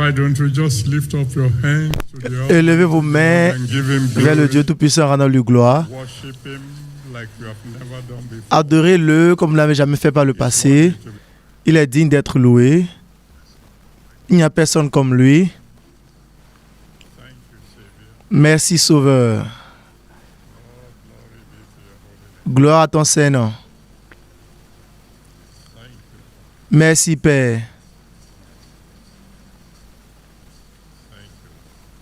why don't you just lift up your hands to the Élevez vos mains and give him vers le Dieu Tout-Puissant, rendant-lui gloire. Worship him like you have never done before. Adorez-le comme vous ne l'avez jamais fait par le passé. Il est digne d'être loué. Il n'y a personne comme lui. Thank you, Savior. Merci, Sauveur. Gloire à ton Seigneur. Thank you. Merci, Père. Thank you.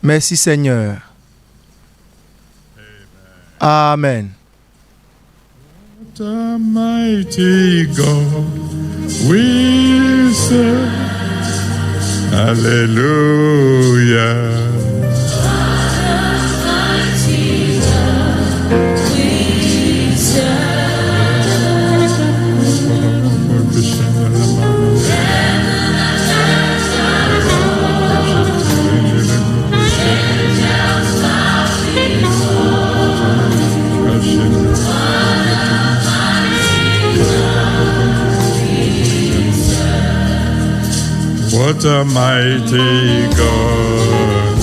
Merci, Seigneur. Amen. What a mighty God we serve. Hallelujah. What a mighty God.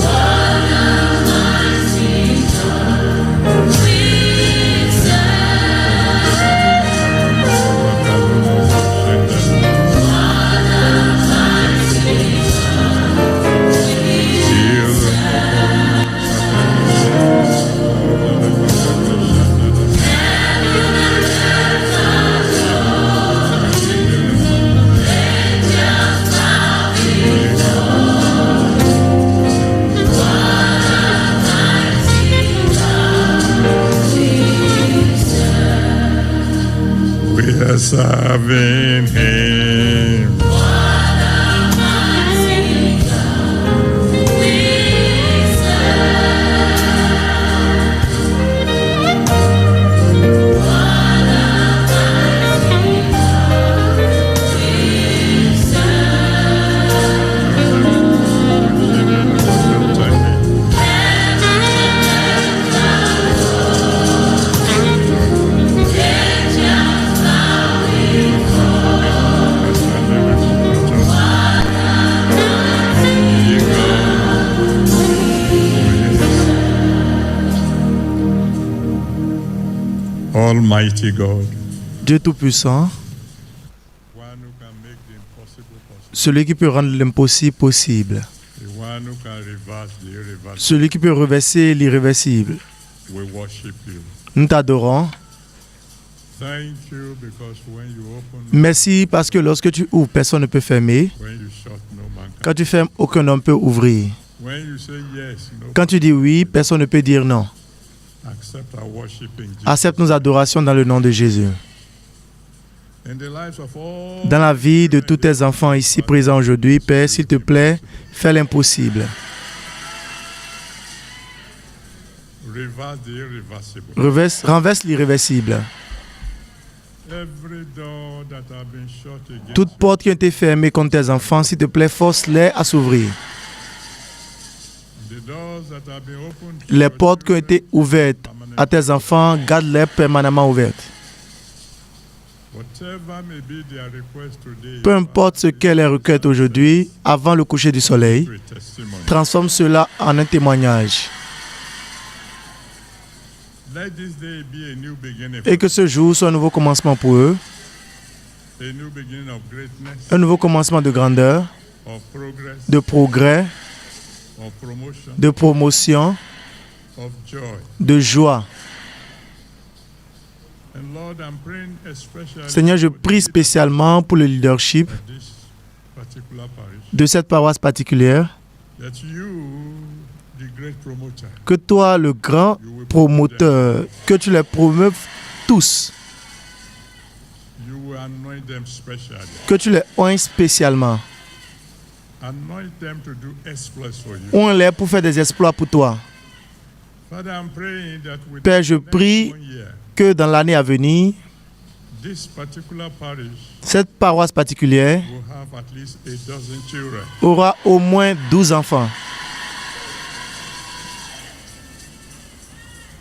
We are serving him. Almighty God, Dieu Tout-Puissant, one who can make the impossible possible, celui qui peut rendre l'impossible possible, the one who can reverse the irreversible. celui qui peut reverser l'irréversible. We worship you. Nous t'adorons. Thank you because when you open, Merci parce que lorsque tu ouvres, personne ne peut fermer. when you shut, no man can. Quand tu fermes, aucun homme peut ouvrir. When you say yes, no. Quand tu dis oui, personne ne peut dire non. Accept our worship in Jesus. Accepte nos adorations dans le nom de Jésus. In the lives of all Dans la vie de tous tes enfants ici présents aujourd'hui, Père, s'il te plaît, fais l'impossible. reverse the irreversible. Renverse l'irréversible. Every door that have been shut against Toutes portes qui ont été fermées contre tes enfants, s'il te plaît, force-les à s'ouvrir. the doors that have been opened to Les your portes qui ont été ouvertes à tes enfants, garde-les permanemment ouvertes. whatever may be their request today, Peu importe ce qu'est les requêtes aujourd'hui, avant le coucher du soleil, to a testimony. transforme cela en un témoignage. Let this day be a new beginning, Et que ce jour soit un nouveau commencement pour eux, a new beginning of greatness, un nouveau commencement de grandeur, of progress, de progrès, of promotion, de promotion, of joy. de joie. And Lord, I'm praying especially Seigneur, je for prie the spécialement pour le leadership leader of this particular parish, de cette paroisse particulière, that you, the great promoter, que toi, le grand promoteur, que tu les promeuves tous, you will anoint them specially. que tu les oignes spécialement. Anoint them to do exploits for you. Oins-les pour faire des exploits pour toi. Father, I'm praying that with Père, je prie que dans l'année à venir, this particular parish cette paroisse particulière will have at least a dozen children. aura au moins 12 enfants.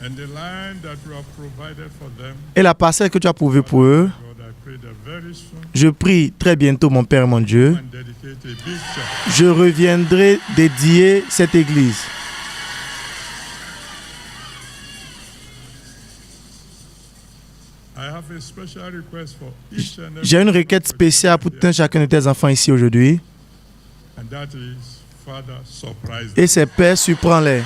And the land that you have provided for them, Et la parcelle que tu as prouvée pour eux, God, I pray that very soon Je prie très bientôt, mon Père, mon Dieu, and dedicate a big church. je reviendrai dédier cette église. I have a special request for each and every J'ai une requête spéciale pour tout un chacun de tes enfants ici aujourd'hui. and that is, Father, surprise them. Et ses pères, surprends-les.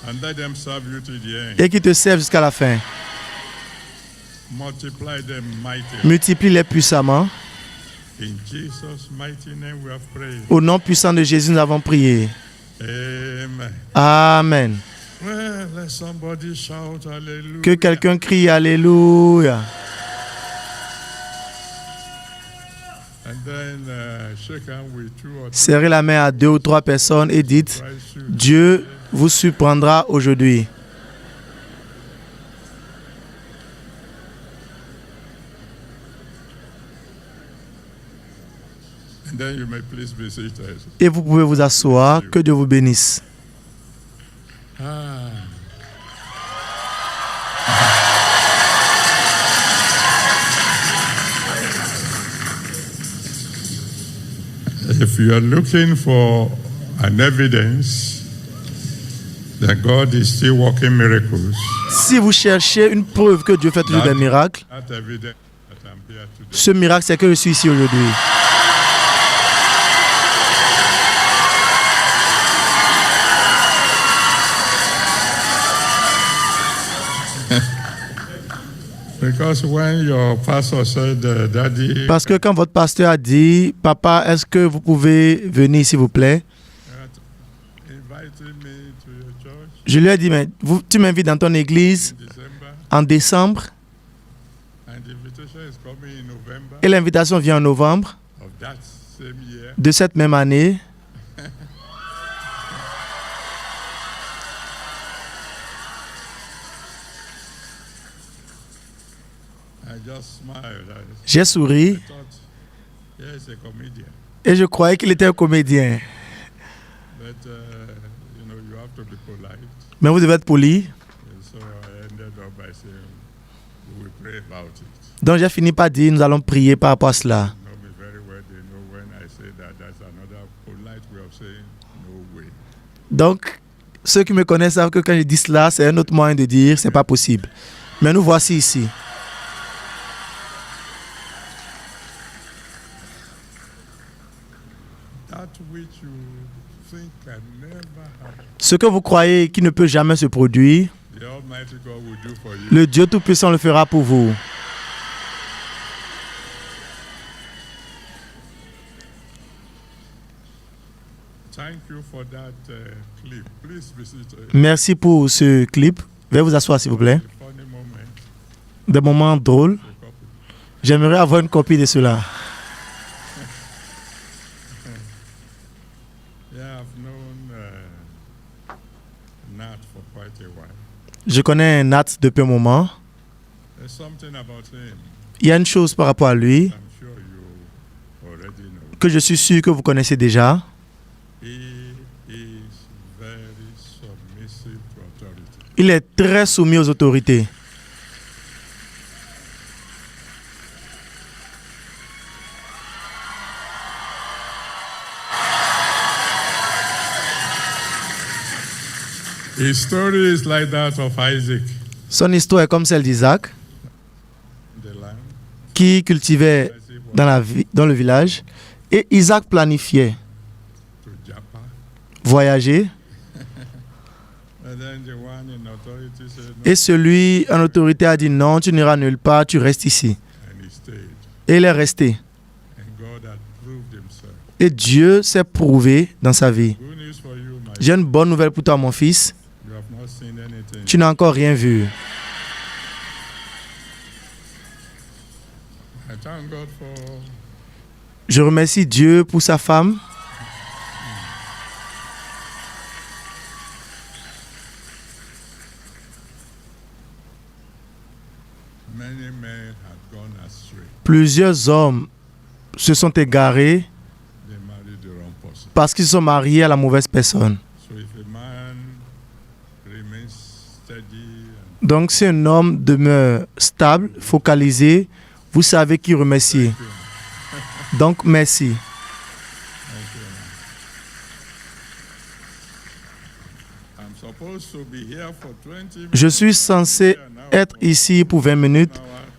And let them serve you to the end. Et qu'ils te servent jusqu'à la fin. Multiply them mightily. Multiplie-les puissamment. In Jesus' mighty name we have prayed. Au nom puissant de Jésus, nous avons prié. Amen. Amen. Well, let somebody shout hallelujah. Que quelqu'un crie Alléluia. And then shake hands with two or three. Serrez la main à 2 ou 3 personnes et dites, Christ you. Dieu vous surprendra aujourd'hui. And then you may please be seated. Et vous pouvez vous asseoir. Que Dieu vous bénisse. Ah. If you are looking for an evidence that God is still working miracles, Si vous cherchez une preuve que Dieu fait toujours des miracles, that evidence that I'm here today. ce miracle, c'est que je suis ici aujourd'hui. Because when your pastor said, Daddy, Parce que quand votre pasteur a dit, Papa, est-ce que vous pouvez venir s'il vous plaît? invited me to your church Je lui ai dit, mais tu m'invites dans ton église in December, en décembre and the invitation is coming in November et l'invitation vient en novembre of that same year, de cette même année. I just smiled. J'ai souri I thought, here's a comedian. et je croyais qu'il était un comédien. But, you have to be polite. Mais vous devez être poli. And so I ended up by saying, we will pray about it. Donc j'ai fini par dire, nous allons prier par rapport à cela. They know me very well. They know when I say that, that's another polite way of saying, no way. Donc, ceux qui me connaissent savent que quand je dis cela, c'est un autre moyen de dire, c'est pas possible. Mais nous voici ici. That which you think can never happen, Ce que vous croyez qui ne peut jamais se produire, the Almighty God will do for you. le Dieu Tout-Puissant le fera pour vous. Thank you for that clip. Please visit Merci pour ce clip. Veuillez vous asseoir, s'il vous plaît. a funny moment. Des moments drôles. For couple. J'aimerais avoir une copie de cela. Yeah, I've known Nat for quite a while. Je connais Nat depuis un moment. There's something about him Il y a une chose par rapport à lui I'm sure you already know. que je suis sûr que vous connaissez déjà. He is very submissive to authority. Il est très soumis aux autorités. His story is like that of Isaac, Son histoire est comme celle d'Isaac, the land. qui cultivait Isaac dans le village. Et Isaac planifiait to Japa. voyager. And then the one in authority said no, Et celui en autorité a dit non, tu n'iras nulle part, tu restes ici. and he stayed. Et il est resté. And God had proved himself. Et Dieu s'est prouvé dans sa vie. Good news for you, my J'ai une bonne nouvelle pour toi, mon fils. You have not seen anything. Tu n'as encore rien vu. I thank God for Je remercie Dieu pour sa femme. many men had gone astray. Plusieurs hommes se sont égarés They married the wrong person. parce qu'ils se sont mariés à la mauvaise personne. So if a man remains steady and Donc, si un homme demeure stable, focalisé, vous savez qui remercier. Donc, merci. I'm supposed to be here for 20 minutes. Je suis censé être ici pour 20 minutes,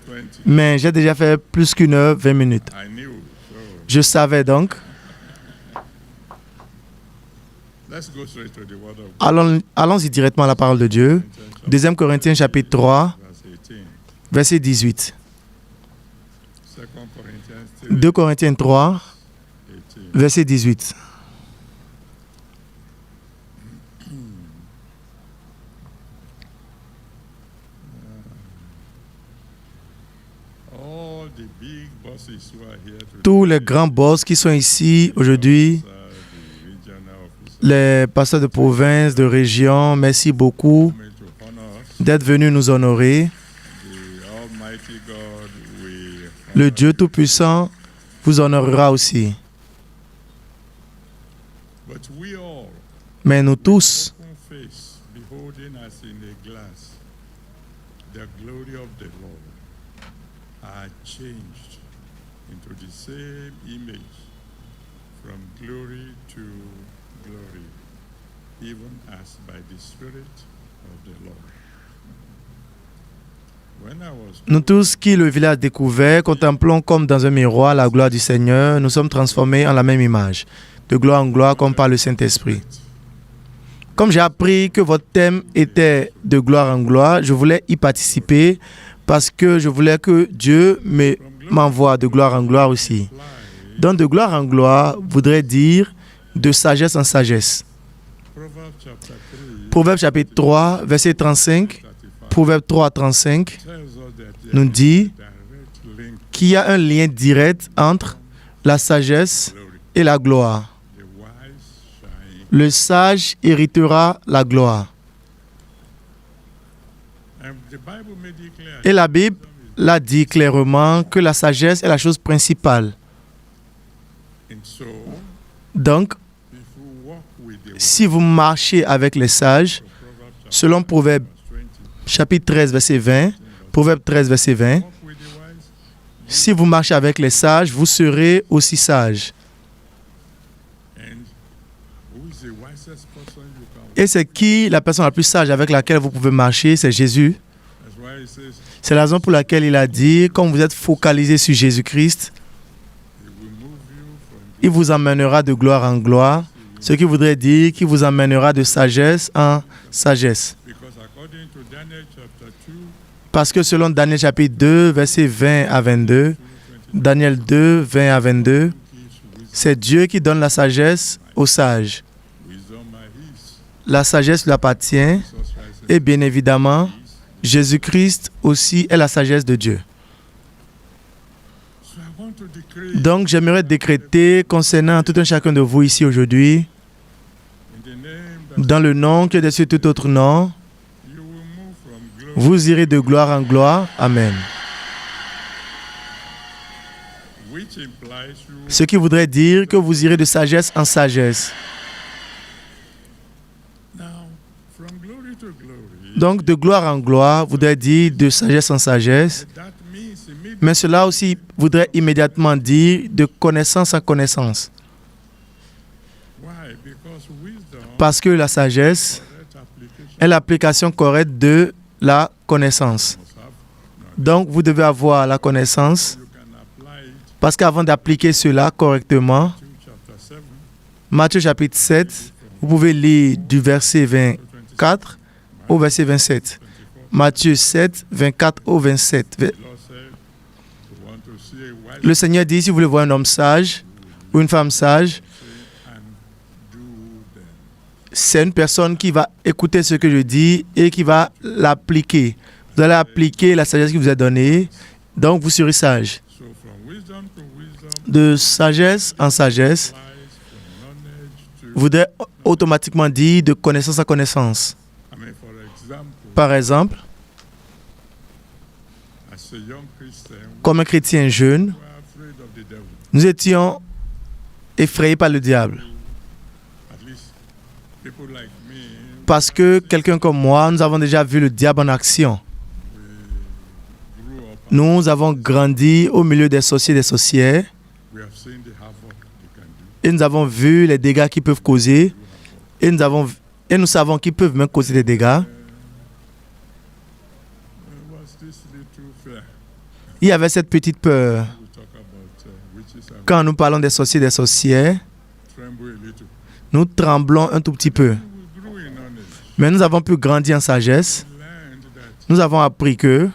Hour 20. mais j'ai déjà fait plus qu'une heure, 20 minutes. I knew. So Je savais donc. let's go straight to the word of God. Allons-y directement à la parole de Dieu. 2 Corinthiens chapitre 3, Verse 18. verset 18. 2 Corinthians 3, 2 Corinthiens 3, 18. verset 18. All the big bosses who are here today, Tous les grands boss qui sont ici aujourd'hui, the regional officers, les pasteurs de province, de région, merci beaucoup coming to honor us, d'être venus nous honorer. the Almighty God, we Le Dieu Tout-Puissant vous honorera aussi. but we all, Mais nous tous, open face, beholding as in a glass, the glory of the Lord, are changed into the same image from glory to glory, even as by the Spirit of the Lord. When I was nous tous qui le village découvert, contemplons comme dans un miroir la gloire du Seigneur, nous sommes transformés en la même image, de gloire en gloire comme par le Saint-Esprit. Comme j'ai appris que votre thème était de gloire en gloire, je voulais y participer parce que je voulais que Dieu m'envoie de gloire en gloire aussi. Donc de gloire en gloire voudrait dire de sagesse en sagesse. Proverbs chapter 3, Proverbe chapitre 3, verset 35, 35 Proverbe 3, 35 tells us that there nous is dit a direct link qu'il y a un lien direct entre la sagesse to glory. et la gloire. The wise shine. Le sage héritera la gloire. And the Bible made it clear. Et la Bible l'a dit clairement que la sagesse est la chose principale. And so, Donc, if we walk with the si vous marchez avec les sages, Proverbs chapter selon Proverbe 20, chapitre 13, verset 20, Proverbe 13, verset 20, walk with the wise, si vous marchez avec les sages, vous serez aussi sages. and who is the wisest person you can walk? Et c'est qui la personne la plus sage avec laquelle vous pouvez marcher? C'est Jésus. That's why it says C'est la raison pour laquelle il a dit, comme vous êtes focalisé sur Jésus-Christ, he will move you from il vous emmènera de gloire en gloire, ce qui voudrait dire qu'il vous emmènera de sagesse en sagesse. because according to Daniel chapter 2, Parce que selon Daniel chapitre 2, versets 20 à 22, Daniel 2, 20 à 22, gives wisdom. c'est Dieu qui donne la sagesse aux sages. Wisdom are his. La sagesse lui appartient Jesus Christ et bien évidemment, Jésus-Christ aussi est la sagesse de Dieu. So I want to decree Donc j'aimerais décréter concernant tout un chacun de vous ici aujourd'hui, in the name that dans le nom qui est dessus tout autre nom, you will move from glory, vous irez de gloire en gloire. Amen. which implies you Ce qui voudrait dire que vous irez de sagesse en sagesse. now from glory to glory. Donc de gloire en gloire voudrait dire de sagesse en sagesse. That means immediately Mais cela aussi voudrait immédiatement dire de connaissance en connaissance. why? Because wisdom Parce que la sagesse correct application est l'application correcte de la connaissance. must have. Donc vous devez avoir la connaissance You can apply it parce qu'avant d'appliquer cela correctement, to chapter 7 Matthieu chapitre 7, vous pouvez lire du verset 24 au verset 27. Matthieu 7, 24 au 27. The Lord said, we want to see a wise Le Seigneur dit, si vous voulez voir un homme sage ou une femme sage, and do them. c'est une personne qui va écouter ce que je dis et qui va l'appliquer. Vous allez appliquer la sagesse qui vous est donnée, donc vous serez sage. So from wisdom to wisdom, De sagesse en sagesse, lies from knowledge to voudrait automatiquement dire de connaissance en connaissance. I mean, for example, Par exemple, as a young Christian, comme un chrétien jeune, we are afraid of the devil. nous étions effrayés par le diable. At least people like me Parce que quelqu'un comme moi, nous avons déjà vu le diable en action. grew up. Nous avons grandi au milieu des sorciers et des sorcières We have seen the havoc they can do. et nous avons vu les dégâts qu'ils peuvent causer et nous savons qu'ils peuvent même causer des dégâts. What's this little fear? Il y avait cette petite peur. We talk about witches and Quand nous parlons des sorciers et des sorcières, tremble a little. nous tremblons un tout petit peu. We grew in knowledge. Mais nous avons pu grandir en sagesse. We learned that Nous avons appris que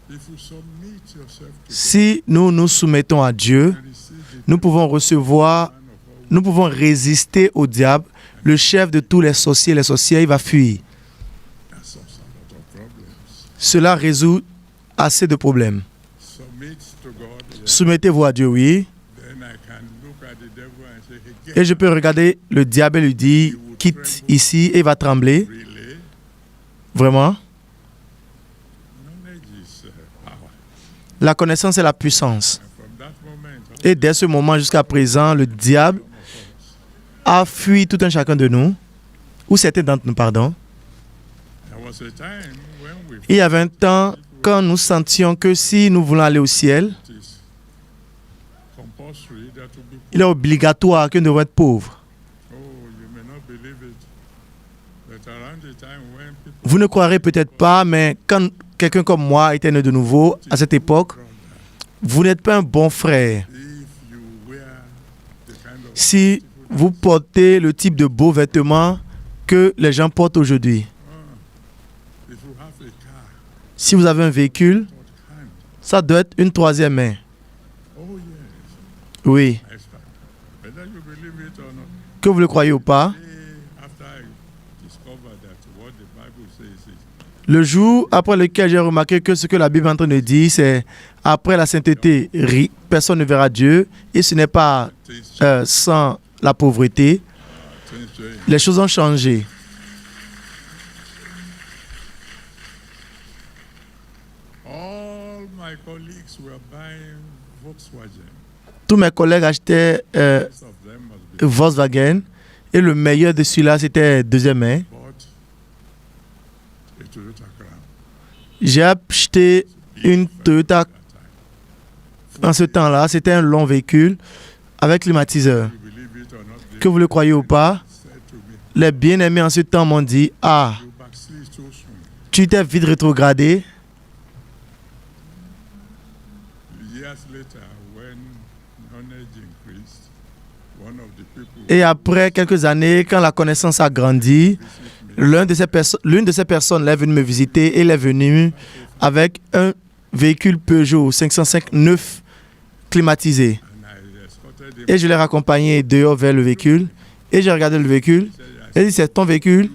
if you submit yourself to si nous nous soumettons à Dieu, God and receive the nous pouvons recevoir, man of all, nous pouvons résister au diable. Le chef de tous les sorciers et les sorcières, il va fuir. that solves a lot of problems. Cela résout assez de problèmes. Submit to God, yes. Soumettez-vous à Dieu, oui. Then I can look at the devil and say, hey, get Et je peux regarder le diable et lui dire, quitte ici et il va trembler. really. Vraiment. Knowledge is power. La connaissance est la puissance. And from that moment on, Et dès ce moment jusqu'à présent, le diable a fui tout un chacun de nous, ou certains d'entre nous, pardon. there was a time when we Il y avait un temps quand nous sentions que si nous voulons aller au ciel, it is compulsory that to be il est obligatoire que nous devons être pauvres. oh, you may not believe it. But around the time when people Vous ne croirez peut-être pas, mais quand quelqu'un comme moi était né de nouveau, à cette époque, brother, vous n'êtes pas un bon frère. if you wear the kind of Si vous portez le type de beaux vêtements que les gens portent aujourd'hui. if you have a car, Si vous avez un véhicule, what kind? ça doit être une troisième main. Oh yes, Oui, expert. Whether you believe it or not. que vous le croyez ou pas. After I discovered that what the Bible says is Le jour après lequel j'ai remarqué que ce que la Bible est en train de dire, c'est après la sainteté, personne ne verra Dieu, et ce n'est pas things sans la pauvreté. change. Les choses ont changé. All my colleagues were buying Volkswagen. Tous mes collègues achetaient Most of them must be Volkswagen, et le meilleur de celui-là, c'était deuxième main. bought a Toyota Crown. J'ai acheté une Toyota. At that time. En ce temps-là, c'était un long véhicule avec climatiseur. You believe it or not, they Que vous le croyez ou pas, said to me, les bien-aimés en ce temps m'ont dit, ah, you backslid so soon. tu t'es vite rétrogradé. Years later, when knowledge increased, one of the people Et après quelques années, quand la connaissance a grandi, visit me, l'une de ces personnes est venue me visiter et elle est venue avec un véhicule Peugeot 505 neuf climatisé. and I escorted him Et je l'ai raccompagné dehors vers le véhicule. Et j'ai regardé le véhicule. said, I Elle dit, c'est ton véhicule? too.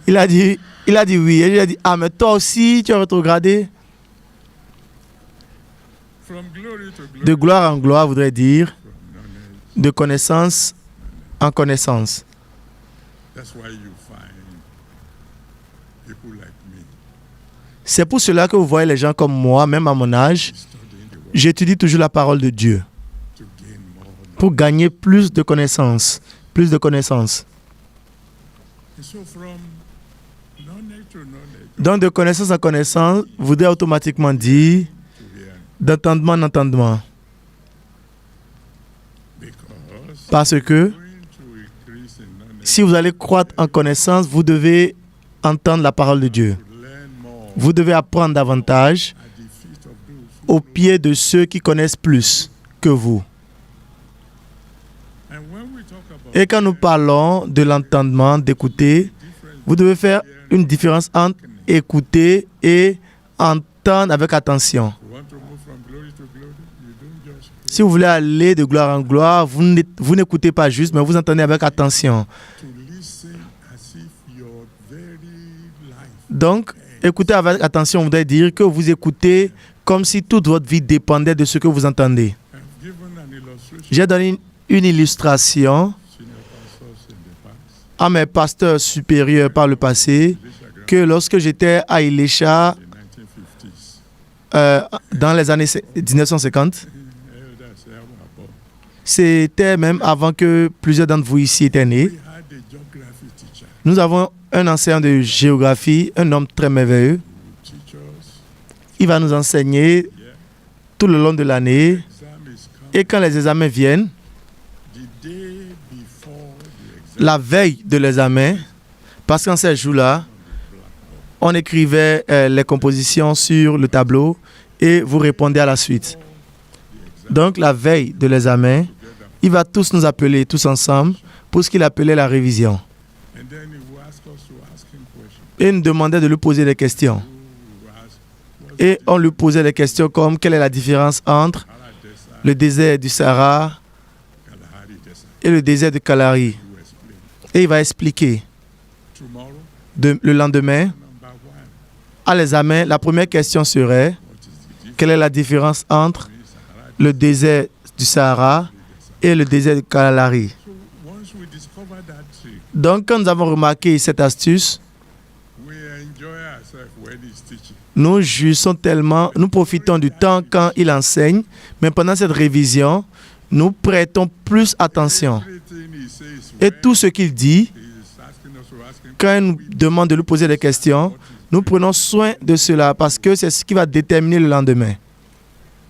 Il a dit oui. Et je lui ai dit, ah, mais toi aussi, tu as rétrogradé. From glory to glory, De gloire en gloire voudrait dire from knowledge. de connaissance en connaissance. That's why you find people like me C'est pour cela que vous voyez les gens comme moi, même à mon âge, studying the word j'étudie toujours la parole de Dieu to gain more knowledge. pour gagner plus de connaissances. Plus de connaissances. And so from knowledge to knowledge, Donc de connaissance en connaissance voudrait automatiquement dire to hear, d'entendement en entendement. because Parce que going to increase in knowledge, si vous allez croître en connaissance, vous devez entendre la parole de Dieu. to learn more Vous devez apprendre davantage at the feet of those who au pied de ceux qui connaissent plus que vous. And when we talk about Et quand nous parlons de l'entendement, d'écouter, difference vous devez faire une différence entre écouter et entendre avec attention. you want to move from glory to glory, you don't just Si vous voulez aller de gloire en gloire, vous n'écoutez pas juste, mais vous entendez avec attention. to listen as if your very life. Donc, écouter avec attention voudrait dire que vous écoutez comme si toute votre vie dépendait de ce que vous entendez. I've given an illustration J'ai donné une illustration senior pastors in the past. à mes pasteurs supérieurs par le passé que lorsque j'étais à Ilesha In the 1950s. dans les années 1950, Elders Apo, c'était même avant que plusieurs d'entre vous ici étaient nés. we had a geography teacher. Nous avons un enseignant de géographie, un homme très merveilleux. teach us. Il va nous enseigner Yeah. tout le long de l'année. Exam is coming. Et quand les examens viennent, The day before the exam. la veille de l'examen, parce qu'en ces jours-là, on écrivait les compositions sur le tableau et vous répondez à la suite. Donc, la veille de l'examen, il va tous nous appeler, tous ensemble, pour ce qu'il appelait la révision. And then he will ask us to ask him questions. Et il nous demandait de lui poser des questions. Who ask what's Et on lui posait des questions comme quelle est la différence entre Sahara Desert, le désert du Sahara Kalahari Desert. et le désert de Kalahari. He will explain. Et il va expliquer. Tomorrow, Le lendemain, number one, à l'examen, la première question serait what is the difference quelle est la différence entre between Sahara le désert du Sahara et le désert de Kalahari. So once we discover that trick, Donc, quand nous avons remarqué cette astuce, we enjoy ourselves when he's teaching. nous jouissons tellement, nous profitons du temps quand il enseigne, mais pendant cette révision, nous prêtons plus attention. Everything he says, Et when tout ce qu'il dit, he's asking us to ask him, quand il nous demande de lui poser des questions, nous prenons soin de cela parce que c'est ce qui va déterminer le lendemain.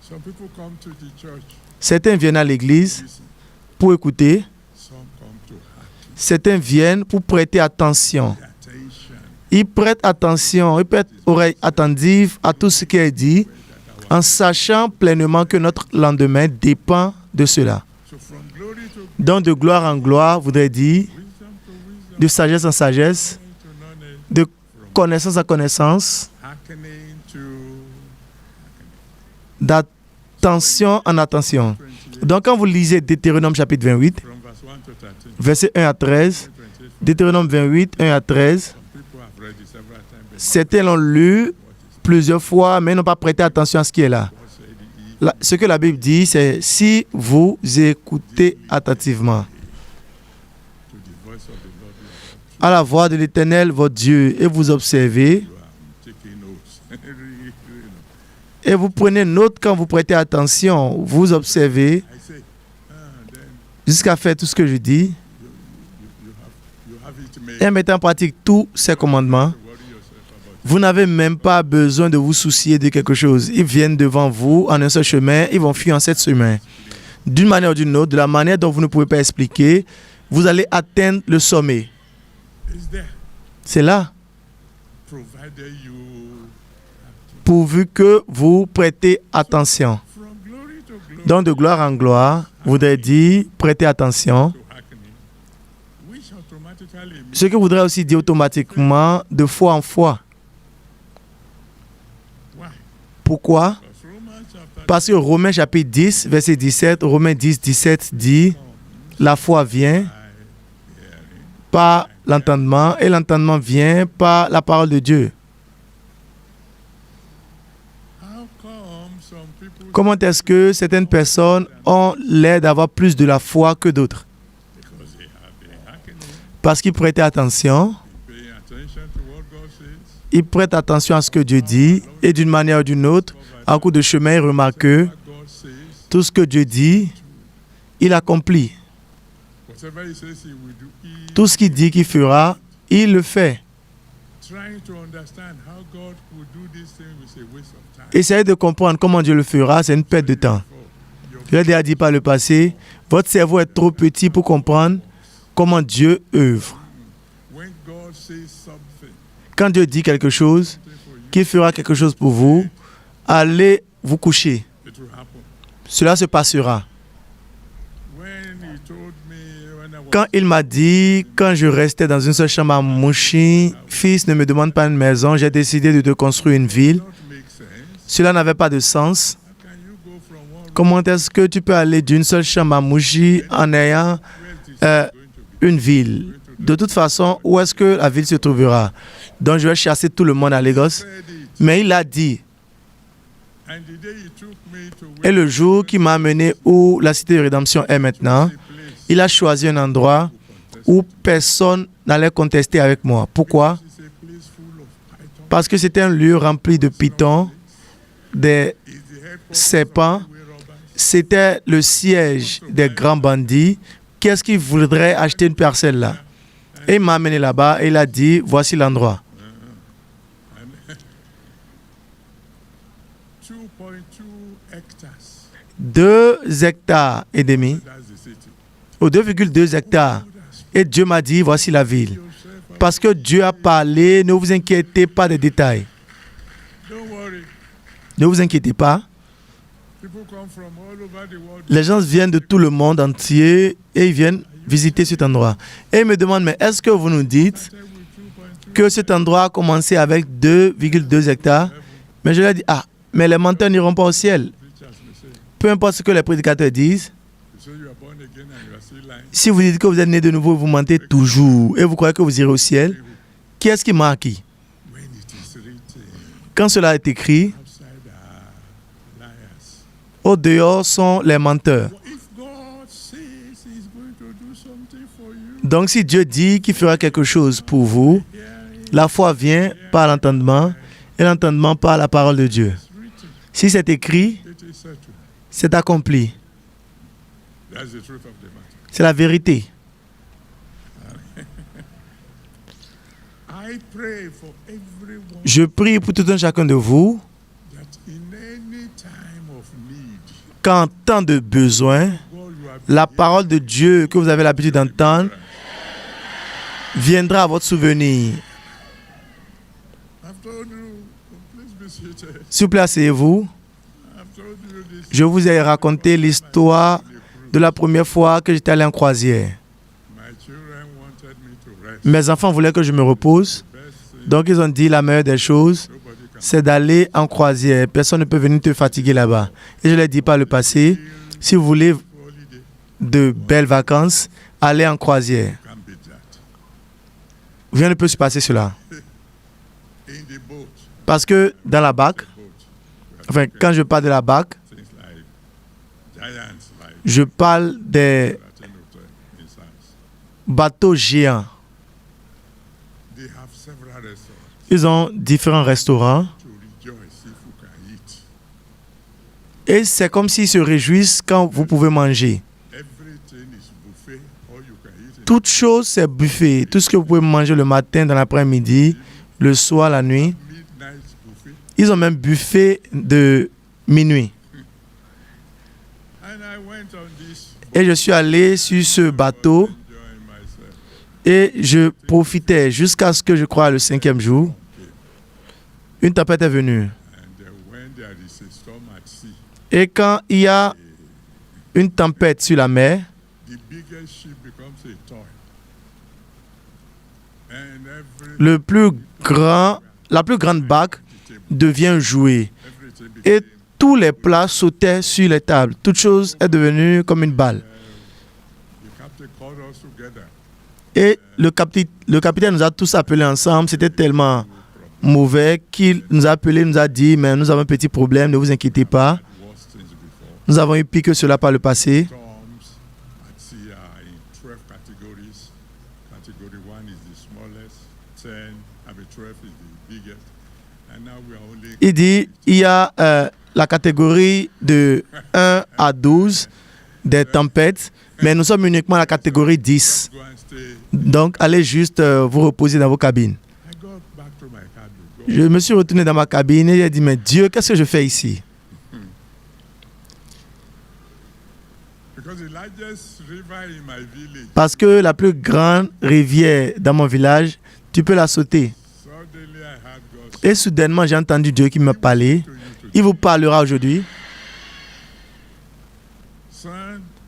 some people come to the church, Certains viennent à l'église listen, pour écouter, some come to hearken, certains viennent pour prêter attention. attention, Ils prêtent attention, ils prêtent oreille attentive à tout ce qui est dit, en sachant pleinement que notre lendemain dépend de cela. so from glory to Donc, de gloire en gloire, voudrait dire wisdom to wisdom, de sagesse en sagesse, to knowledge, de from connaissance en connaissance, hearkening to d'attention en attention. 28, Donc, quand vous lisez Deutéronome chapitre 28, from verse 1 to 13, versets 1 à 13, 28, Deutéronome 28, 1 à 13, some people have read it several times, but certains l'ont lu plusieurs fois, mais n'ont pas prêté attention à ce qui est là. God said he Ce que la Bible dit, c'est si vous écoutez attentivement to the voice of the Lord your God, à la voix de l'Éternel, votre Dieu, et vous observez, you are taking notes. You know. et vous prenez note quand vous prêtez attention, vous observez, I say, then jusqu'à faire tout ce que je dis, you have it made. et en mettant en pratique tous ces commandements, Worry yourself about vous n'avez même pas besoin de vous soucier de quelque chose. Ils viennent devant vous en un seul chemin, ils vont fuir en sept chemins. D'une manière ou d'une autre, de la manière dont vous ne pouvez pas expliquer, vous allez atteindre le sommet. it. It's there, C'est là, provided you pourvu que vous prêtez attention. from glory to glory Donc, de gloire en gloire, voudrait dire prêter attention. to hearkening, which automatically means Ce que voudrait aussi dire automatiquement de foi en foi. why? Pourquoi? Because Romans chapter Parce que Romains chapitre 10, verset 17, Romains 10, 17 dit, la foi vient by hearing. par l'entendement et l'entendement vient par la parole de Dieu. How come some people Comment est-ce que certaines personnes ont l'air d'avoir plus de la foi que d'autres? because they have been hearkening, Parce qu'ils prêtent attention, paying attention to what God says, ils prêtent attention à ce que Dieu dit et d'une manière ou d'une autre, en cours de chemin, ils remarquent que what God says, tout ce que Dieu dit, il accomplit. whatever He says He will do. He Tout ce qu'il dit qu'il fera, il le fait. trying to understand how God could do this thing is a waste of time. Essayez de comprendre comment Dieu le fera, c'est une perte de temps. Your Je l'ai déjà dit par le passé, votre cerveau est trop petit pour comprendre comment Dieu œuvre. when God says something Quand Dieu dit quelque chose, for you, qu'il fera quelque chose pour vous, allez vous coucher. it will happen. Cela se passera. When He told me when I was Quand il m'a dit, quand je restais dans une seule chambre à Mouchi, fils, ne me demande pas une maison, j'ai décidé de te construire une ville. not make sense, Cela n'avait pas de sens. how can you go from one Comment est-ce que tu peux aller d'une seule chambre à Mouchi en ayant where it is euh, going to be? une ville? De toute façon, où est-ce que la ville se trouvera? Donc je vais chasser tout le monde à Lagos. Said it. Mais il a dit, And the day He took me to et le jour qui m'a amené où la cité de rédemption est maintenant, a place il a choisi un endroit où personne n'allait contester avec moi. Pourquoi? is a place full of pythons. Parce que c'était un lieu rempli de pitons, des Is the headquarters serpents. of highway robbers. C'était le siège des grands bandits. Qu'est-ce qu'ils voudraient acheter une parcelle là? And Et il m'a amené là-bas et il a dit, voici l'endroit. And 2.2 hectares. 2 hectares et demi, That's the city. ou 2,2 hectares. Et Dieu m'a dit, voici la ville. Parce que Dieu a parlé, ne vous inquiétez pas des détails. Don't worry. Ne vous inquiétez pas. People come from all over the world. Les gens viennent de tout le monde entier et ils viennent visiter cet endroit. Et ils me demandent, mais est-ce que vous nous dites Started with 2.2 que cet endroit a commencé avec 2,2 hectares? Mais je leur ai dit, ah, mais les menteurs n'iront pas au ciel. preachers may say. Peu importe ce que les prédicateurs disent, You say you are born again and you are still lying. si vous dites que vous êtes né de nouveau, vous mentez toujours et vous croyez que vous irez au ciel, qui est-ce qui ment qui? When it is written, Quand cela est écrit, outside are liars. au dehors sont les menteurs. If God says He's going to do something for you, Donc si Dieu dit qu'il fera quelque chose pour vous, la foi vient par l'entendement et l'entendement par la parole de Dieu. it's written. Si c'est écrit, It is settled. c'est accompli. That's the truth of the matter. C'est la vérité. I pray for everyone Je prie pour tout un chacun de vous that in any time of need, qu'en temps de besoin, God, you have la parole de Dieu que vous avez l'habitude d'entendre viendra à votre souvenir. I've told you, please be seated. S'il vous plaît, asseyez-vous. I've told you this. Je vous ai raconté l'histoire de la première fois que j'étais allé en croisière. My children wanted me to rest. Mes enfants voulaient que je me repose. Best thing, Donc ils ont dit la meilleure des choses, nobody can c'est d'aller en croisière. Personne ne peut venir te fatiguer là-bas. Et je l'ai dit par le passé, si vous voulez holiday de belles vacances, allez en croisière. can be that. Rien ne peut se passer cela. In the boat, Parce que dans la barque, we enfin quand je parle de la barque, things like giants, like je parle des Latin hotel in size. bateaux géants. They have several restaurants Ils ont différents restaurants. to rejoice if you can eat. Et c'est comme s'ils se réjouissent quand vous pouvez manger. Everything is buffet, all you can eat. In Toute chose, c'est buffet. Tout ce que vous pouvez manger le matin, dans l'après-midi, le soir, la nuit. midnight buffet. Ils ont même buffet de minuit. And I went on this Et je suis allé sur ce bateau enjoying myself. et je profitais jusqu'à ce que je crois le 5e jour. Une tempête est venue. And when there is a storm at sea, Et quand il y a une tempête sur la mer, the biggest ship becomes a toy. And la plus grande barque devient un jouet. everything Et became tous les plats sautaient sur les tables. Toute chose est devenue comme une balle. the captain called us together. Et le capitaine nous a tous appelés ensemble. C'était tellement mauvais qu'il nous a appelés, nous a dit, mais nous avons un petit problème, ne vous inquiétez pas. Worst things before. Nous avons eu pire que cela par le passé. Storms at sea are in 12 categories. Category 1 is the smallest, 10, 12 is the biggest. And now we are only Il dit, il y a la catégorie de 1 à 12 des tempêtes, mais nous sommes uniquement à la catégorie 10. go and stay. Donc, allez juste vous reposer dans vos cabines. I got back to my cabin. Je me suis retourné dans ma cabine et j'ai dit, mais Dieu, qu'est-ce que je fais ici? Because the largest river in my village, Parce que la plus grande rivière dans mon village, tu peux la sauter. suddenly I had God Et soudainement, j'ai entendu Dieu qui m'a parlé. to you today. Il vous parlera aujourd'hui. Son,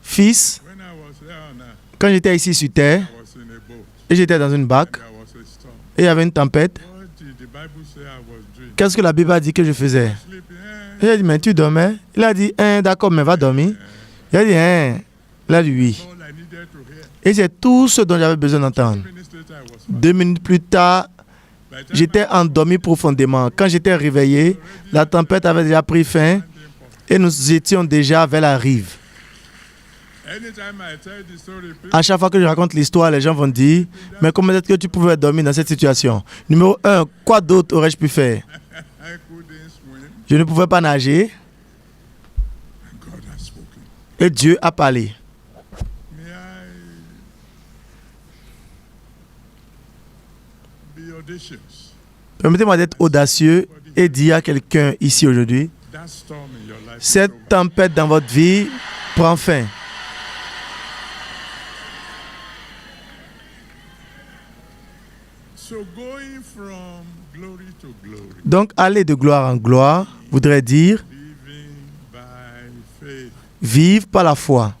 Fils, when I was here on earth, quand j'étais ici sur terre, I was in a boat. et j'étais dans une barque, There was a storm. et il y avait une tempête, What did the Bible say I was doing? qu'est-ce que la Bible a dit que je faisais? Sleeping. Et j'ai dit, mais tu dormais? Il a dit, d'accord, mais va dormir. Il a dit, il a dit oui. All I needed to hear. Et c'est tout ce dont j'avais besoin d'entendre. 2 minutes later, I was fine. 2 minutes plus tard, By the time j'étais endormi profondément. Quand j'étais réveillé, la tempête avait déjà pris fin et nous étions déjà vers la rive. anytime I tell the story, people À chaque fois que je raconte l'histoire, les gens vont dire, mais comment est-ce que tu pouvais dormir dans cette situation? Numéro 1, quoi d'autre aurais-je pu faire? I couldn't swim. Je ne pouvais pas nager And God has spoken. et Dieu a parlé. May I be audacious. Permettez-moi d'être audacieux et dire à quelqu'un ici aujourd'hui, That storm in your life is cette over. tempête dans votre vie prend fin. So going from glory to glory, Donc, aller de gloire en gloire voudrait dire living by faith, vivre par la foi,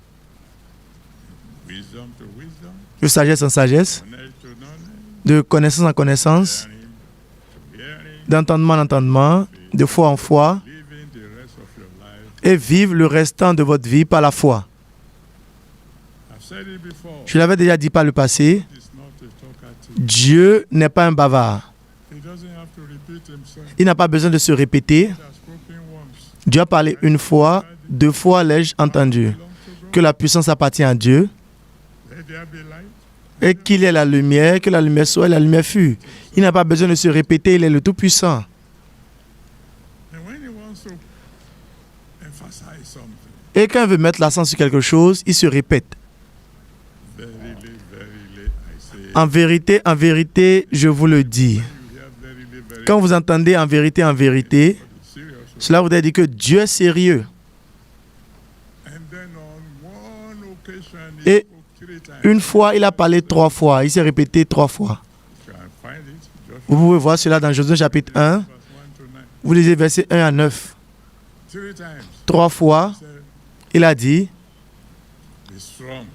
wisdom to wisdom, de sagesse en sagesse, knowledge to knowledge, de connaissance en connaissance, hearing to hearing, d'entendement en entendement, de foi en foi, living the rest of your life. et vivre le restant de votre vie par la foi. I've said it before. Je l'avais déjà dit par le passé, It's not a talkative. Dieu n'est pas un bavard. He doesn't have to repeat himself. Il n'a pas besoin de se répéter. He has spoken once. Dieu a parlé une fois, deux fois l'ai-je entendu. Belong to God. Que la puissance appartient à Dieu Let there be light. et qu'il est la lumière, que la lumière soit et la lumière fut. Il n'a pas besoin de se répéter, il est le Tout-Puissant. And when he wants to emphasize something, Et quand il veut mettre l'accent sur quelque chose, il se répète. verily, I say, En vérité, je vous le dis. you hear verily, Quand vous entendez en vérité, serious. cela voudrait dire que Dieu est sérieux. And then on one occasion, Et he spoke 3 times. Une fois, il a parlé 3 fois. Il s'est répété 3 fois. You can find it. Just Vous pouvez voir cela dans Josué chapitre 1. verse 1 to 9. Vous lisez versets 1 à 9. 3 times. 3 fois, He said, il a dit, be strong.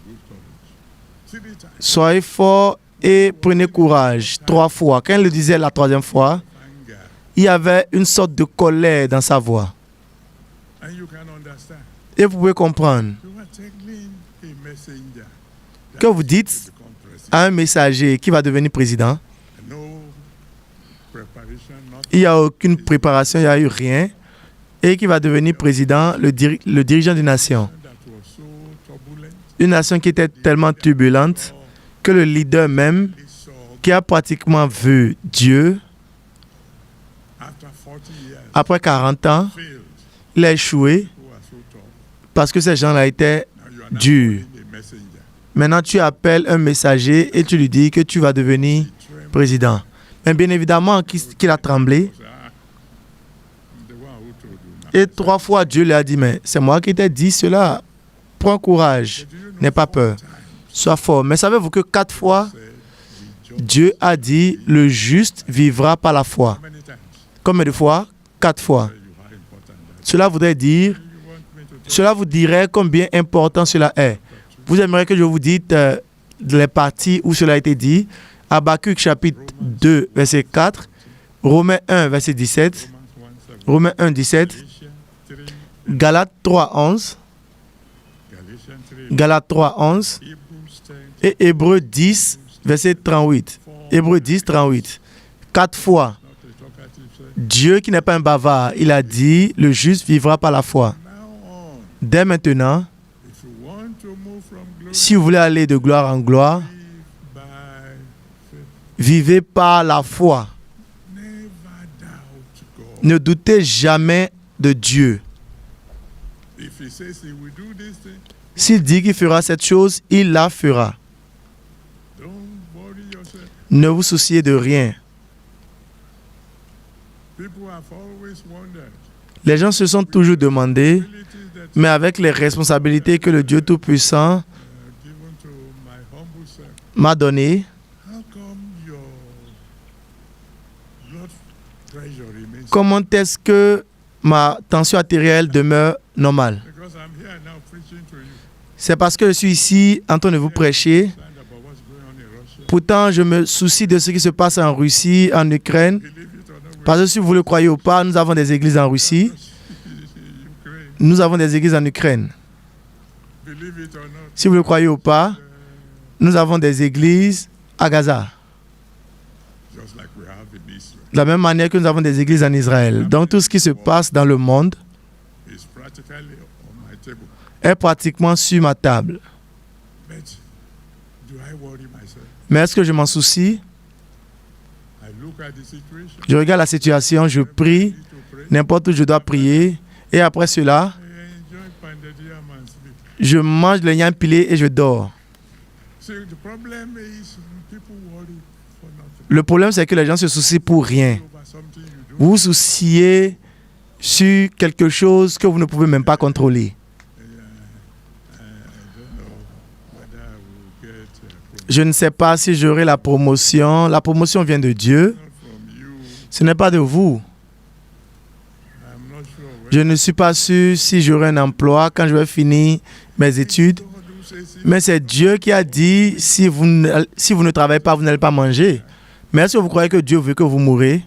Good courage. 3 times. soyez forts et prenez courage. 3 fois. Quand il le disait la 3e fois, Anger. il y avait une sorte de colère dans sa voix. And you can understand. Et vous pouvez comprendre You are telling a messenger que vous dites to become president. à un messager qui va devenir président, No preparation, nothing. il n'y a aucune préparation, il n'y a eu rien, et qui va devenir président, le dirigeant d'une nation. That was so turbulent. Une nation qui était tellement turbulente que le leader même, He saw qui a pratiquement vu Dieu, after 40 years après 40 ans, failed. il a échoué Who are so tough. parce que ces gens-là étaient Now you are not durs. calling a messenger. Maintenant, tu appelles un messager et tu lui dis que tu vas devenir He trembled. président. Mais bien évidemment qu'il a tremblé. He said, I'm the one who told you now. Et 3 fois, Dieu lui a dit, mais c'est moi qui t'ai dit cela. Prends courage, But do you know n'aie pas 4 peur. times Sois fort. Mais savez-vous que 4 fois, said the just Dieu a dit, le juste vivra par la foi. how many times? Combien de fois? 4 fois. Tell you how important that is. Cela voudrait dire, You want me to tell cela vous dirait combien important cela est. Vous aimeriez que je vous dise les parties où cela a été dit. Habakkuk chapitre 2, verset 4. Romains 1, verset 17. Romans 1:7, Romains 1, 17. Galatians 3, Galates 3, 11. Galatians 3, Galates 3, 11. Hebrews 10, Et Hébreux 10, verset 38. Hébreux 10, 38. 4 fois, not a talkative say. Dieu qui n'est pas un bavard, il a dit, le juste vivra par la foi. Now on, Dès maintenant, if you want to move from glory si vous voulez aller de gloire en gloire, live by faith, vivez par la foi. never doubt God. Ne doutez jamais de Dieu. If he says he will do this thing, S'il dit qu'il fera cette chose, il la fera. don't worry yourself. Ne vous souciez de rien. People have always wondered. Les gens se sont toujours demandé, Abilities that mais avec les responsabilités que le Dieu Tout-Puissant given to my humble self. m'a données, How come your blood pressure remains? comment est-ce que ma tension artérielle demeure normale? Because I'm here now preaching to you. C'est parce que je suis ici en train de vous prêcher. Understand about what's going on in Russia. Pourtant, je me soucie de ce qui se passe en Russie, en Ukraine. Believe it or not, Parce que si vous le croyez ou pas, nous avons des églises en Russie. Ukraine. Nous avons des églises en Ukraine. Believe it or not, Si vous le croyez ou pas, nous avons des églises à Gaza. just like we have in Israel, De la même manière que nous avons des églises en Israël. Donc tout ce qui se passe dans le monde is practically on my table. est pratiquement sur ma table. But do I worry myself? Mais est-ce que je m'en soucie? I look at the situation. Je regarde la situation, je prie, Need to pray. n'importe où je dois prier. Et après cela, I enjoy pounded yam and sleep. je mange le yam pilé et je dors. See, the problem is people worry for nothing. Le problème, c'est que les gens se soucient pour rien. Over something you don't. Vous vous souciez sur quelque chose que vous ne pouvez même pas contrôler. I don't know whether I will get promotion Je ne sais pas si j'aurai la promotion. La promotion vient de Dieu. from you. Ce n'est pas de vous. I'm not sure Je ne suis pas sûr si j'aurai un emploi quand je vais finir mes études. God who says Mais c'est Dieu qui a dit, si vous ne travaillez pas, vous n'allez pas manger. Mais est-ce que vous croyez que Dieu veut que vous mourrez?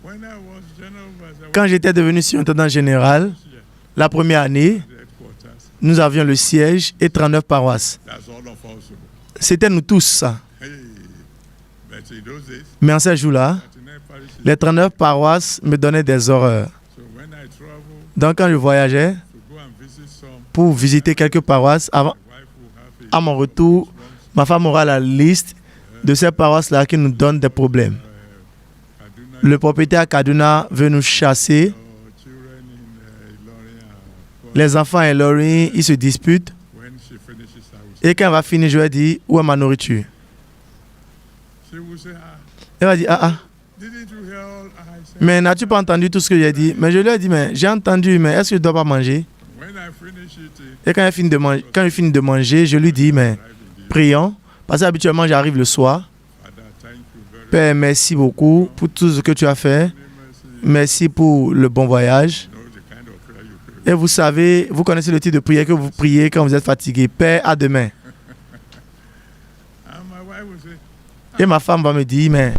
when I was general overseer, Quand j'étais devenu surintendant général, la première année, headquarters, nous avions le siège et 39 paroisses. that's all of us. C'était nous tous, ça. Hey, but in those days, Mais en ces jours-là, 39 parishes. les 39 paroisses me donnaient des horreurs. So when I travel Donc quand je voyageais to go and visit some, pour visiter quelques paroisses, my wife will have à mon retour, ma femme aura la liste de ces paroisses-là qui nous donnent des problèmes. Kaduna, Le propriétaire à Kaduna veut nous chasser. children in Ilorin are Les enfants et Laurie, ils se disputent. when she finishes, I will say, Et quand elle va finir, je vais dire, où est ma nourriture? she will say, Elle va dire, ah ah, didn't you hear all I said? mais n'as-tu pas entendu tout ce que j'ai dit? Mais je lui ai dit, mais j'ai entendu, mais est-ce que je ne dois pas manger? When I finish it, Et quand je finis de manger, je lui dis, mais prions. Parce qu'habituellement, j'arrive le soir. Father, thank you very Père, merci beaucoup pour tout ce que tu as fait. much. Merci pour le bon voyage. You know the kind of prayer you pray. Et vous savez, vous connaissez le type de prière que vous priez quand vous êtes fatigué. Père, à demain. And my wife will say, Et ma femme va me dire, mais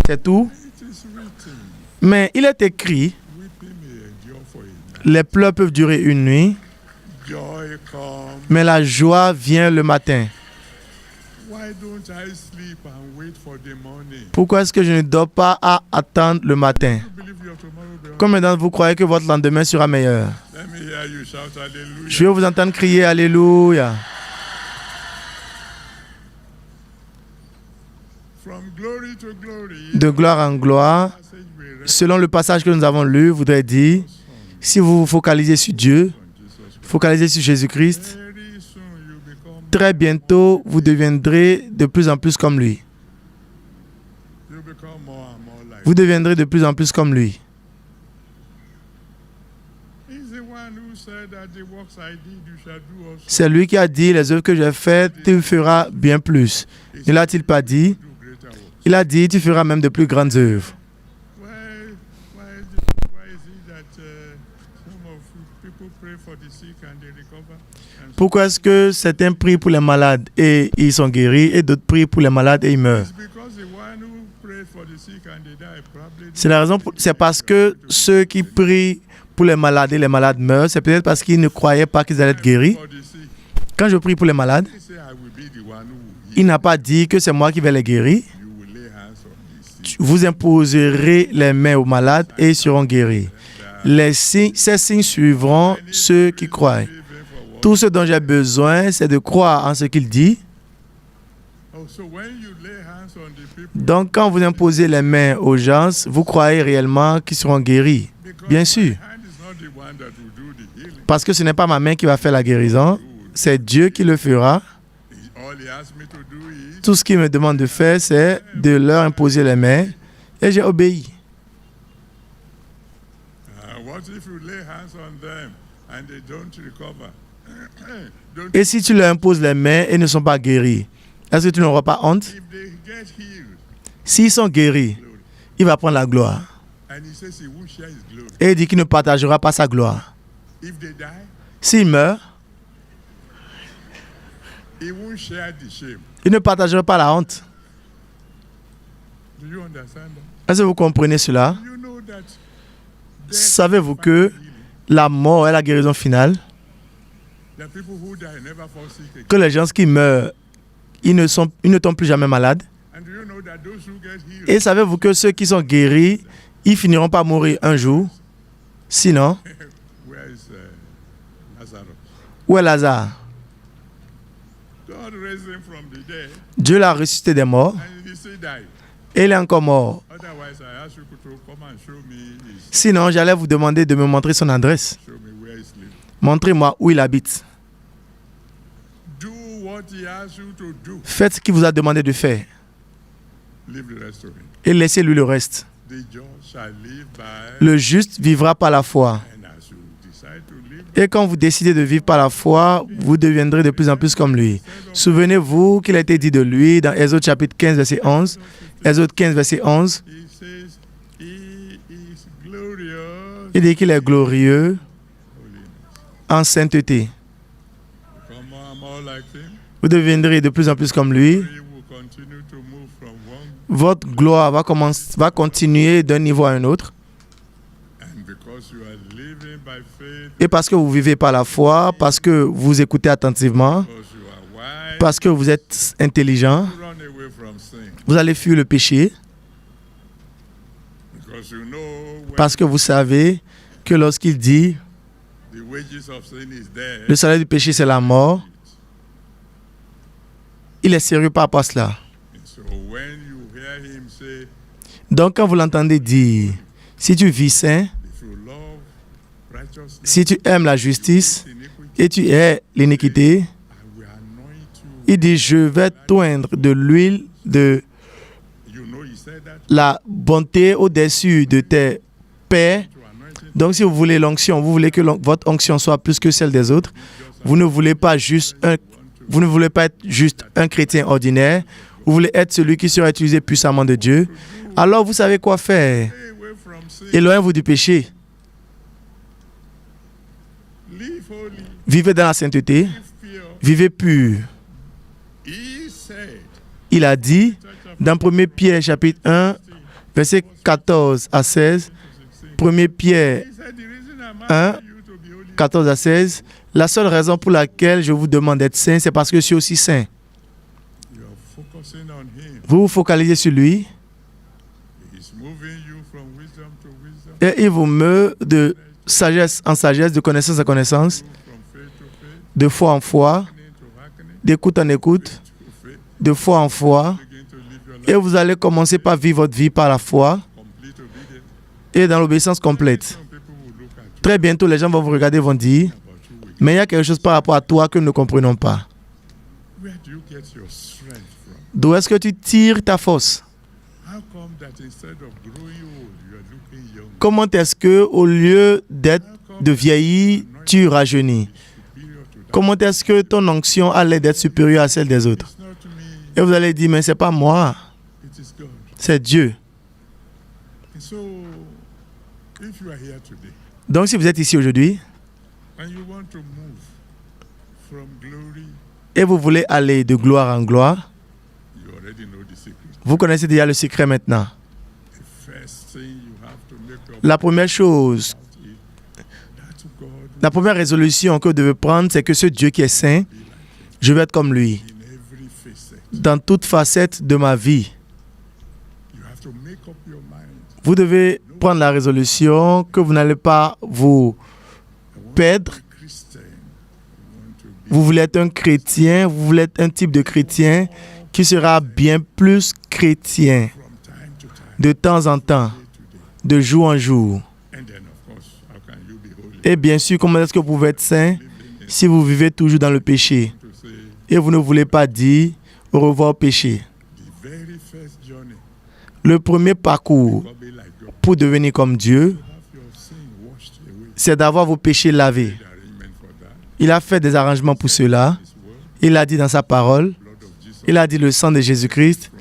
c'est tout. it is written, Mais il est écrit, weeping may endure for a night. les pleurs peuvent durer une nuit, Joy comes. mais la joie vient le matin. Why don't I sleep and wait for the morning? Pourquoi est-ce que je ne dors pas à attendre le matin? You believe your tomorrow will be Combien d'entre vous croyez que votre lendemain sera meilleur? Let me hear you shout hallelujah. Je vais vous entendre crier Alléluia. From glory to glory. De gloire en gloire, Passage we read selon le passage que nous avons lu, voudrait dire, si vous vous focalisez sur Dieu, on Jesus. focalisez sur Jésus-Christ, Very soon you become très bientôt, vous deviendrez de plus en plus comme lui. you become more and more like. Vous deviendrez de plus en plus comme lui. He's the one who said that the works I did you shall do also. C'est lui qui a dit, les œuvres que j'ai faites, tu feras bien plus. Ne l'a-t-il pas dit? Do greater works. Il a dit, tu feras même de plus grandes œuvres. Why is it that some of people pray for the sick and they recover? And Pourquoi est-ce que certains prient pour les malades et ils sont guéris et d'autres prient pour les malades et ils meurent? it's because the one who prayed for the sick and they die probably C'est la raison, c'est parce que ceux qui prient pour les malades et les malades meurent, c'est peut-être parce qu'ils ne croyaient pas qu'ils allaient être guéris. for the sick. Quand je prie pour les malades, He say I will be the one who will heal. il n'a pas dit que c'est moi qui vais les guérir. You will lay hands on the sick. Vous imposerez les mains aux malades et ils seront guéris. Ces signes suivront ceux qui croient. Even for what? Tout ce dont j'ai besoin, c'est de croire en ce qu'il dit. Oh, so when you lay hands on the people, Donc, quand vous imposez les mains aux gens, vous croyez réellement qu'ils seront guéris. because Bien sûr. my hand is not the one that will do the healing. Parce que ce n'est pas ma main qui va faire la guérison, c'est Dieu qui le fera. All he asked me to do is Tout ce qu'il me demande de faire, c'est de leur imposer les mains. Et j'ai obéi. what if you lay hands on them and they don't recover? Don't Et si tu leur imposes les mains et ne sont pas guéris, est-ce que tu n'auras pas honte? if they get healed, S'ils sont guéris, glory. il va prendre la gloire. And he says he won't share his glory. Et il dit qu'il ne partagera pas sa gloire. If they die, S'il meurt, he won't share the shame. il ne partagera pas la honte. Do you understand that? Est-ce que vous comprenez cela? You know that death Savez-vous is que final healing. la mort est la guérison finale? The people who die never fall sick again. Que les gens qui meurent, ils ne tombent plus jamais malades? And do you know that those who get healed, Et savez-vous que ceux qui sont guéris, ils finiront par mourir un jour? Sinon, where is Lazarus? où est Lazare? God raised him from the dead Dieu l'a ressuscité des morts and he still died. et il est encore mort. Otherwise, I ask you to come and show me his, Sinon, j'allais vous demander de me montrer son adresse. show me where he's living. Montrez-moi où il habite. Do what he asks you to do. Faites ce qu'il vous a demandé de faire Leave the rest to him. et laissez-lui le reste. The just shall live by. Le juste vivra par la foi. And as you decide to live, Et quand vous décidez de vivre par la foi, vous deviendrez de plus en plus comme lui. Souvenez-vous qu'il a été dit de lui dans Exode chapitre 15, verset 11. Exode 15, verset 11. he says, he is glorious. Il dit qu'il est glorieux Holiness. en sainteté. Come on, more like him. Vous deviendrez de plus en plus comme lui. He will continue to move from one. Votre gloire va continuer d'un niveau à un autre. And because you are living by faith, Et parce que vous vivez par la foi, parce que vous écoutez attentivement, because you are wise, parce que vous êtes intelligent, you run away from sin. vous allez fuir le péché. Because you know when Parce que vous savez que lorsqu'il dit the wages of sin is death, le salaire du péché c'est la mort, il est sérieux par rapport à cela. and so when you hear him say, Donc quand vous l'entendez dire, si tu vis saint, if you love righteousness, si tu aimes la justice iniquity, et tu hais l'iniquité, I will anoint you. il dit je vais t'oindre de l'huile de You know he said that la bonté au-dessus de tes pères. to anoint him. Donc si vous voulez l'onction, vous voulez que votre onction soit plus que celle des autres, vous ne voulez pas être juste un chrétien ordinaire, vous voulez être celui qui sera utilisé puissamment de Dieu. Alors vous savez quoi faire. Stay away from sin. Éloignez-vous du péché. Live holy. Vivez dans la sainteté. Live pure. Vivez pur. He said, Il a dit dans 1 Pierre chapitre 1, verset 14 à 16, 1 Pierre he said, the reason I'm Hein? asking you to be holy 14 à 16, la seule raison pour laquelle je vous demande d'être saint, c'est parce que je suis aussi saint. you are focusing on him. Vous vous focalisez sur lui He's moving you from wisdom to wisdom, et il vous meut de sagesse en sagesse, de connaissance en connaissance, from faith to faith, de foi en foi, hearkening to hearkening, d'écoute en écoute, to faith. de foi en foi. Begin to live your life Et vous allez commencer par vivre votre vie par la foi complete obedience. et dans l'obéissance complète. Some people will look at you Très bientôt, les gens vont vous regarder et vont dire, about you with mais il y a quelque chose par rapport à toi que nous ne comprenons pas. where do you get your strength from? D'où est-ce que tu tires ta force? How come that instead of growing old, you are looking young? Comment est-ce que, au lieu d'être de vieillir, tu rajeunis? Superior to that. Comment est-ce que ton onction a l'air d'être supérieure à celle des autres? It's not me, Et vous allez dire, mais c'est pas moi, it is God. c'est Dieu. And so, if you are here today Donc si vous êtes ici aujourd'hui and you want to move from glory, et vous voulez aller de gloire en gloire, you already know the secret. vous connaissez déjà le secret maintenant. The first thing you have to make up La première chose, about it, that God la première résolution que vous devez prendre, c'est que ce Dieu qui est saint, je vais être comme lui in every facet. dans toute facette de ma vie. You have to make up your mind. Vous devez prendre la résolution que vous n'allez pas vous I want perdre. to be a Christian. I want to be Vous voulez être un chrétien, vous voulez être un type de chrétien qui sera bien plus chrétien from time to time, de temps en temps, day to day. de jour en jour. And then, of course, how can you be holy? Et bien sûr, comment est-ce que vous pouvez être saint Living in si vous vivez toujours dans le péché to say et vous ne voulez pas dire au revoir au péché? the very first journey, Le premier parcours God be like God. pour devenir comme Dieu, To have your sin washed away. c'est d'avoir vos péchés lavés. The arrangement for that. Il a fait des arrangements pour cela. His word, Il a dit dans sa parole, blood of Jesus il a dit le sang de Jésus-Christ from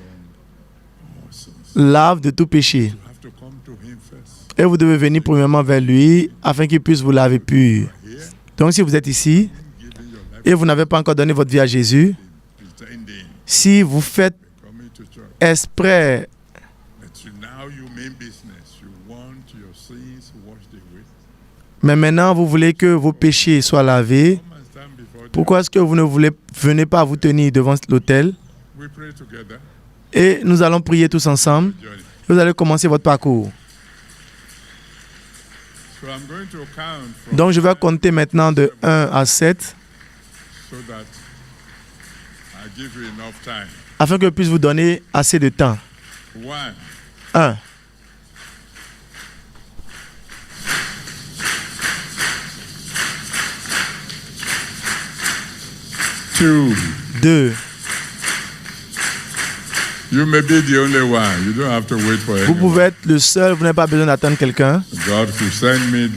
all sins. lave de tout péché. You have to come to him first. Et vous devez venir premièrement vers lui afin qu'il puisse vous laver pur. Here, Donc si vous êtes ici giving your life, et vous n'avez pas encore donné votre vie à Jésus, pretending, si vous faites coming to church. exprès, But now you mean business. You want your sins washed away. mais maintenant vous voulez que vos péchés soient lavés, Come and stand before them. pourquoi est-ce que vous ne venez pas vous tenir devant l'autel We pray together. et nous allons prier tous ensemble. Johnny. Vous allez commencer votre parcours. So I'm going to count from Donc je vais compter maintenant de 1 à 7 so that I give you enough time. afin que je puisse vous donner assez de temps. 1, 1, 2, 2. You may be the only one. You don't have to wait for Vous anyone. pouvez être le seul, vous n'avez pas besoin d'attendre quelqu'un. God could send me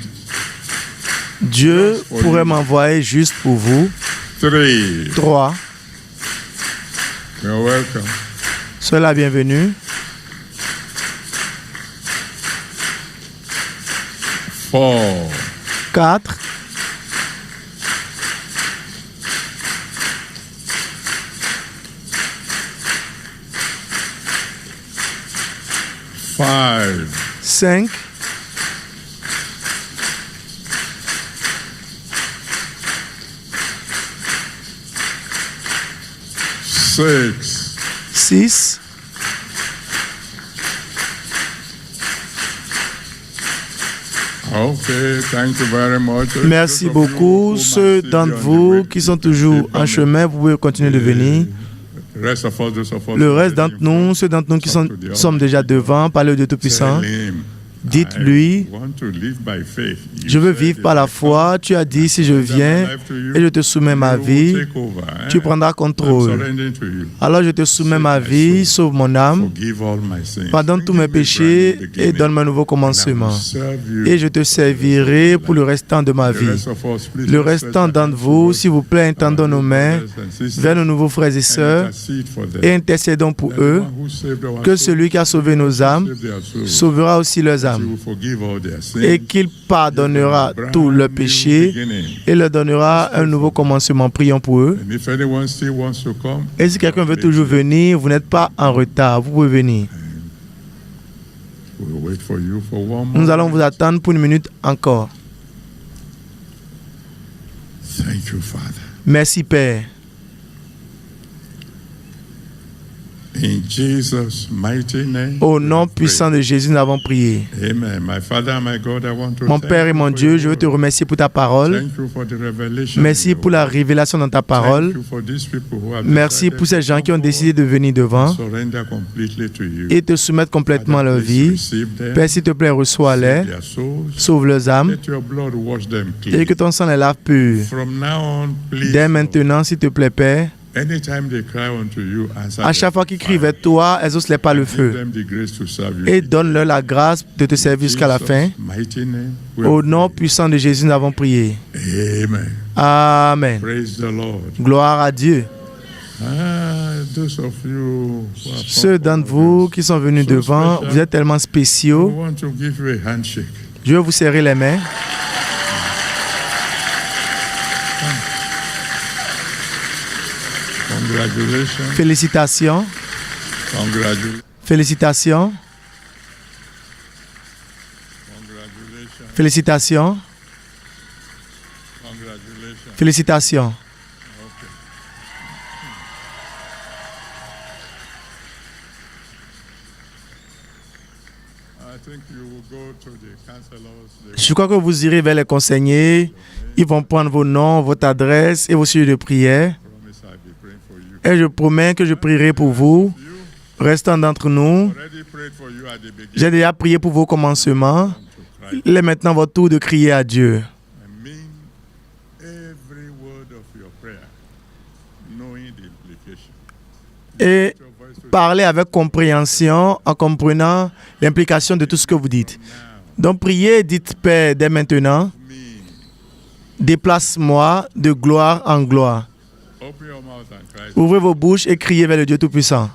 Dieu pourrait m'envoyer juste pour vous. 3. 3. You're welcome. Soyez la bienvenue. 4. 4. 5. 5. 6. 6. Okay, thank you very much. Merci Those of you beaucoup. who Ceux might still d'entre be on the vous way, qui sont you can toujours still en come chemin, vous pouvez continuer de venir. The rest of us, those of us Le who are reste d'entre already in nous, front, ceux d'entre nous qui talk to the sommes déjà Almighty devant, parlez au Dieu God. Tout-Puissant. Tell him, Dites-lui, I want to live by faith. You je veux said vivre if par I la come, foi. Tu as dit, si je surrender my viens life to you, et je te soumets ma you vie, will take over, tu prendras I'm contrôle. surrendering to you. Alors je te soumets ma vie, sauve mon âme, Forgive all my sins. pardonne tous mes Give me péchés brand new et beginning. donne-moi un nouveau And I will commencement. serve you Et je te servirai pour le restant de ma The vie. rest of us, please, Le let's restant stretch our d'entre hands vous, towards s'il vous plaît, étendons our nos new mains brothers and sisters vers nos nouveaux frères et and sœurs intercede for them. et intercédons pour Let the eux, one who saved our que souls celui qui a sauvé nos âmes save their souls. sauvera aussi leurs He âmes will forgive all their sins. et qu'il pardonnera tous leurs péchés et leur donnera un nouveau commencement. Prions pour eux. And if anyone still wants to come, Et si quelqu'un veut toujours venir, vous n'êtes pas en retard, vous pouvez venir. we'll wait for you for one more. Nous allons vous attendre pour une minute encore. Thank you, Father. Merci Père. In Jesus' mighty name. Au we nom have prayed. puissant de Jésus, nous avons prié. Amen. My Father, my God, I want to Mon thank Père et you mon for Dieu, your je veux te word. remercier pour ta parole. Thank you for the revelation Merci in your pour la word. révélation dans ta Thank parole. you for these people who have Merci decided pour ces to gens come qui ont décidé forward de venir devant and surrender completely to you. et te soumettre complètement Father, leur please vie. receive them, Père, s'il te plaît, reçois-les, save their souls. sauve leurs âmes Let your blood wash them et clean. que ton sang les lave purs. From now on, please, Dès Lord, maintenant, s'il te plaît, Père, anytime they cry unto you, answer à them chaque fois qu'ils with crient fire. vers toi, exauce-les par le Give feu them the grace to serve you. et donne-leur la grâce de te servir jusqu'à la fin. Jesus' mighty name, we Au have nom prayed. puissant de Jésus, nous avons prié. Amen. Amen. Praise the Lord. Gloire à Dieu. Those of you who are Ceux d'entre vous qui sont venus devant, vous êtes tellement I spéciaux. want to give you a handshake. Je vais vous serrer les mains. Congratulations. Félicitations. Congratulations. Félicitations. Congratulations. Félicitations. Congratulations. Félicitations. I think you will go to the counselors. Je crois que vous irez vers les conseillers. Ils vont prendre vos noms, votre adresse et vos sujets de prière. Promise I'll be praying for you. Et je promets que je prierai pour vous. You Restant d'entre nous, already prayed for you at the beginning. j'ai déjà prié pour vos commencements. To cry. Il est maintenant votre tour de crier à Dieu. I mean every word of your prayer, knowing the implication. Et Your voice to parlez avec compréhension en comprenant l'implication de tout ce que vous dites. Donc priez, dites Père dès maintenant, me. déplace-moi de gloire en gloire. Open your mouth and cry. Ouvrez vos bouches et criez vers le Dieu Tout-Puissant.